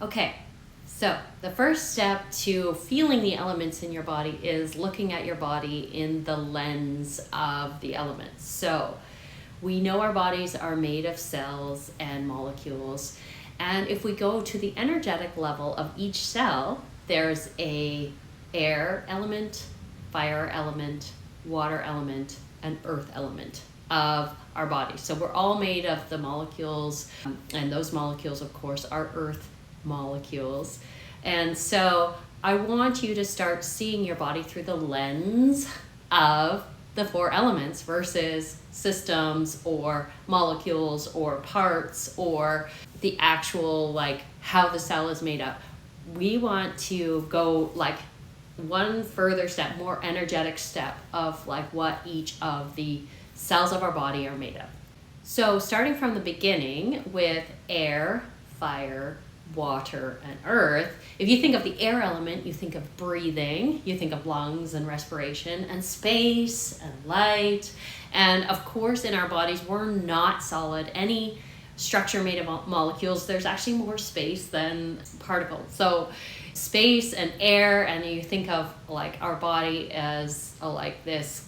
Okay, so the first step to feeling the elements in your body is looking at your body in the lens of the elements. So we know our bodies are made of cells and molecules. And if we go to the energetic level of each cell, there's a air element, fire element, water element, and earth element of our body. So we're all made of the molecules, and those molecules, of course, are earth molecules. And so I want you to start seeing your body through the lens of the four elements versus systems or molecules or parts or the actual like how the cell is made up. We want to go like one further step, more energetic step of like what each of the cells of our body are made of. So starting from the beginning with air, fire, water, and earth, if you think of the air element, you think of breathing, you think of lungs and respiration and space and light. And of course, in our bodies, we're not solid. Any structure made of molecules, there's actually more space than particles. So space and air, and you think of like our body as like this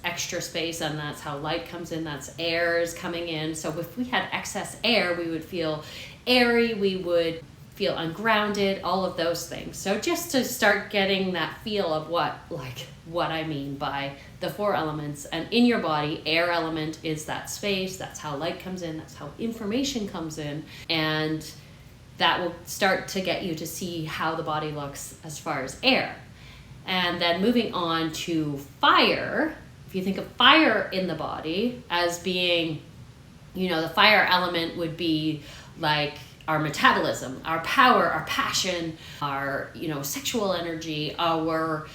extra space, and that's how light comes in, that's air is coming in. So if we had excess air, we would feel airy, we would feel ungrounded, all of those things. So just to start getting that feel of what I mean by the four elements. And in your body, air element is that space, that's how light comes in, that's how information comes in, and that will start to get you to see how the body looks as far as air. And then moving on to fire, if you think of fire in the body as being, the fire element would be like our metabolism, our power, our passion, our, sexual energy, our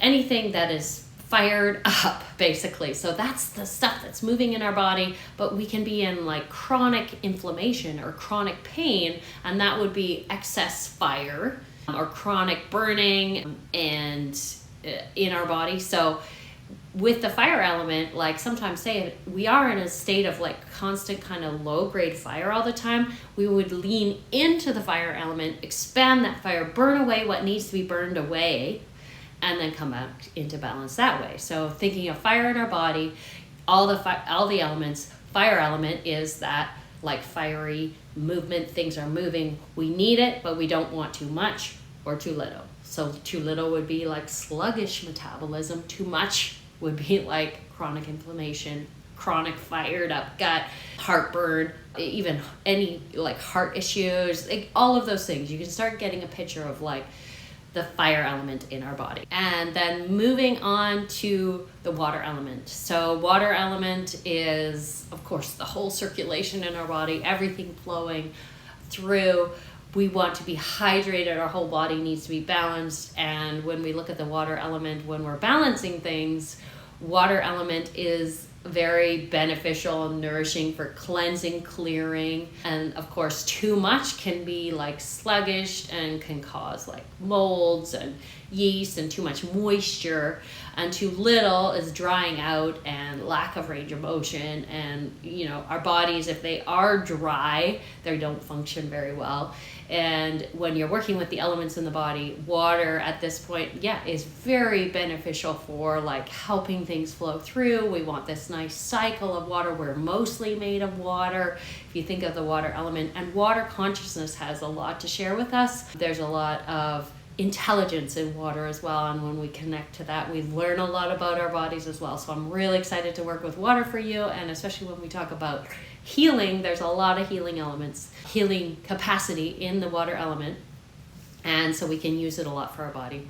anything that is fired up, basically. So that's the stuff that's moving in our body, but we can be in like chronic inflammation or chronic pain, and that would be excess fire or chronic burning and in our body. So with the fire element, like sometimes say we are in a state of like constant kind of low grade fire all the time, we would lean into the fire element, expand that fire, burn away what needs to be burned away, and then come back into balance that way. So thinking of fire in our body, all the elements, fire element is that like fiery movement, things are moving. We need it, but we don't want too much or too little. So too little would be like sluggish metabolism. Too much would be like chronic inflammation, chronic fired up gut, heartburn, even any like heart issues, like all of those things. You can start getting a picture of like the fire element in our body. And then moving on to the water element. So water element is, of course, the whole circulation in our body, everything flowing through. We want to be hydrated. Our whole body needs to be balanced. And when we look at the water element, when we're balancing things, water element is very beneficial and nourishing for cleansing, clearing. And of course, too much can be like sluggish and can cause like molds and yeast and too much moisture. And too little is drying out and lack of range of motion. And, our bodies, if they are dry, they don't function very well. And when you're working with the elements in the body, water at this point, is very beneficial for like helping things flow through. We want this nice cycle of water. We're mostly made of water. If you think of the water element, and water consciousness has a lot to share with us. There's a lot of intelligence in water as well, and when we connect to that, we learn a lot about our bodies as well. So I'm really excited to work with water for you, and especially when we talk about healing, there's a lot of healing elements, healing capacity in the water element, and so we can use it a lot for our body.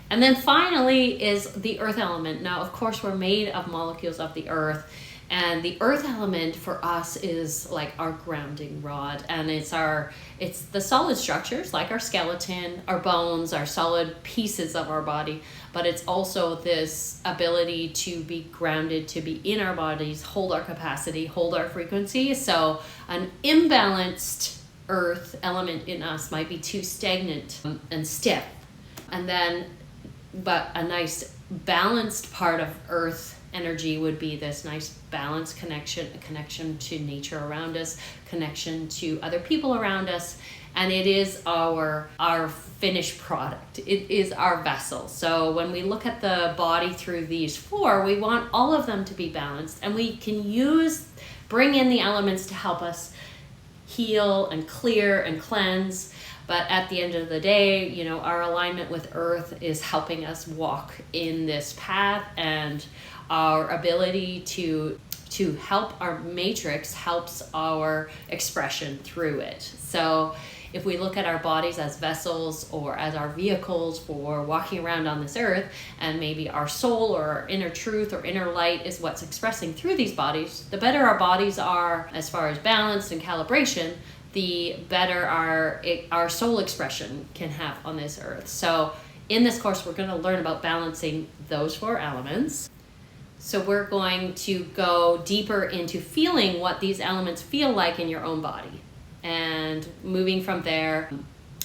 And then finally is the earth element. Now, of course, we're made of molecules of the earth, and the earth element for us is like our grounding rod, and it's the solid structures like our skeleton, our bones, our solid pieces of our body, but it's also this ability to be grounded, to be in our bodies, hold our capacity, hold our frequency. So an imbalanced earth element in us might be too stagnant and stiff, but a nice balanced part of earth energy would be this nice balanced connection, a connection to nature around us, connection to other people around us, and it is our finished product. It is our vessel. So when we look at the body through these four, we want all of them to be balanced, and we can bring in the elements to help us heal and clear and cleanse. But at the end of the day, you know, our alignment with Earth is helping us walk in this path, and our ability to help our matrix helps our expression through it. So if we look at our bodies as vessels or as our vehicles for walking around on this earth, and maybe our soul or our inner truth or inner light is what's expressing through these bodies, the better our bodies are as far as balance and calibration, the better our soul expression can have on this earth. So in this course, we're going to learn about balancing those four elements. So we're going to go deeper into feeling what these elements feel like in your own body. And moving from there,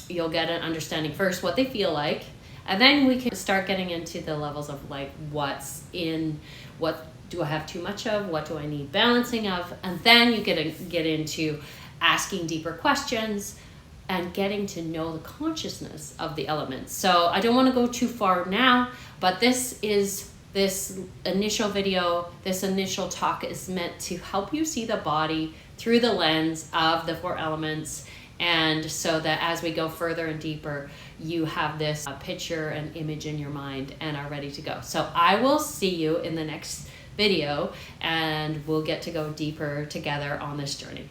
you'll get an understanding first what they feel like, and then we can start getting into the levels of like what do I have too much of, what do I need balancing of, and then you get into asking deeper questions and getting to know the consciousness of the elements. So I don't want to go too far now, but this initial video, this initial talk is meant to help you see the body through the lens of the four elements, and so that as we go further and deeper, you have this picture and image in your mind and are ready to go. So I will see you in the next video, and we'll get to go deeper together on this journey.